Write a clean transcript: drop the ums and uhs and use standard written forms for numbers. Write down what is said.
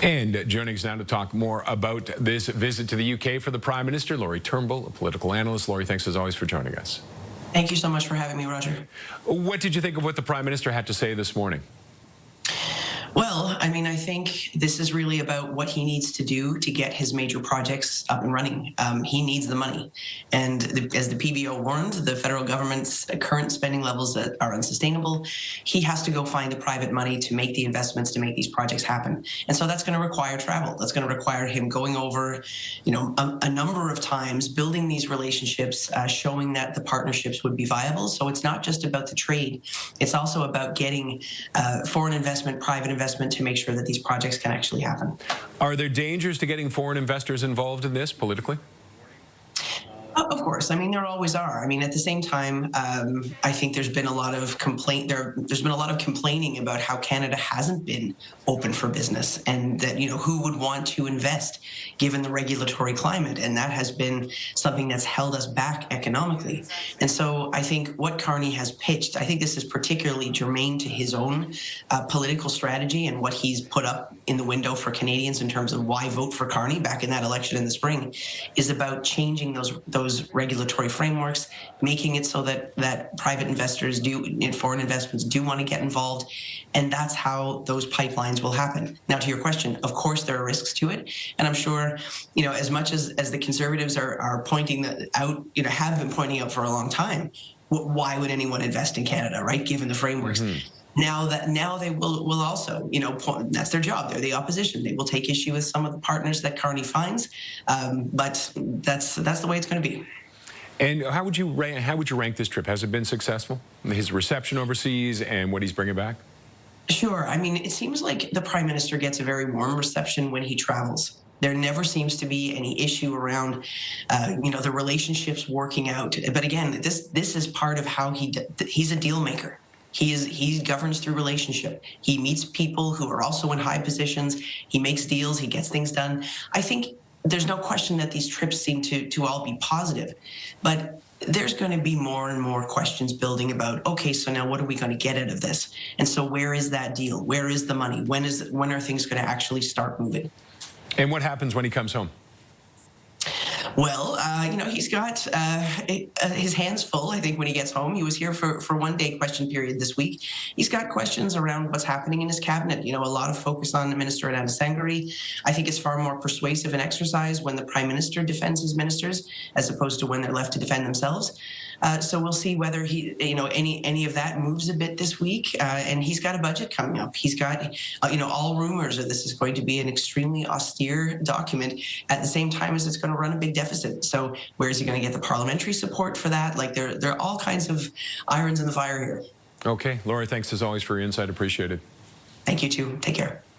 And joining us now to talk more about this visit to the UK for the Prime Minister, Lori Turnbull, a political analyst. Lori, thanks as always for joining us. Thank you so much for having me, Roger. What did you think of what the Prime Minister had to say this morning? Well, I mean, I think this is really about what he needs to do to get his major projects up and running. He needs the money. And as the PBO warned, the federal government's current spending levels are unsustainable. He has to go find the private money to make the investments to make these projects happen. And so that's going to require travel. That's going to require him going over, a number of times, building these relationships, showing that the partnerships would be viable. So it's not just about the trade. It's also about getting foreign investment, private investment to make sure that these projects can actually happen. Are there dangers to getting foreign investors involved in this politically? Of course. I mean, there always are. I mean, at the same time, I think there's been a lot of there's been a lot of complaining about how Canada hasn't been open for business, and that, who would want to invest given the regulatory climate, and that has been something that's held us back economically. And so I think what Carney has pitched, I think this is particularly germane to his own political strategy and what he's put up in the window for Canadians in terms of why vote for Carney back in that election in the spring, is about changing those regulatory frameworks, making it so that private investors and foreign investments do want to get involved. And that's how those pipelines will happen. Now, to your question, of course, there are risks to it. And I'm sure, as much as the Conservatives are pointing that out, have been pointing out for a long time, why would anyone invest in Canada, right? Given the frameworks. Mm-hmm. Now they will also, that's their job. They're the opposition. They will take issue with some of the partners that Carney finds, but that's the way it's going to be. And how would you rank this trip? Has it been successful? His reception overseas and what he's bringing back? Sure. I mean, it seems like the Prime Minister gets a very warm reception when he travels. There never seems to be any issue around, the relationships working out. But again, this is part of how he's a deal maker. He governs through relationship. He meets people who are also in high positions. He makes deals. He gets things done. I think there's no question that these trips seem to all be positive, but there's going to be more and more questions building about, okay, so now what are we going to get out of this? And so where is that deal? Where is the money? When are things going to actually start moving? And what happens when he comes home? Well, he's got his hands full, I think, when he gets home. He was here for one day question period this week. He's got questions around what's happening in his cabinet. A lot of focus on the Minister at Anasangari. I think it's far more persuasive an exercise when the Prime Minister defends his ministers as opposed to when they're left to defend themselves. So we'll see whether any of that moves a bit this week. And he's got a budget coming up. He's got, all rumors are this is going to be an extremely austere document at the same time as it's going to run a big deficit. So where is he going to get the parliamentary support for that? Like there are all kinds of irons in the fire here. Okay. Lori, thanks as always for your insight. Appreciate it. Thank you too. Take care.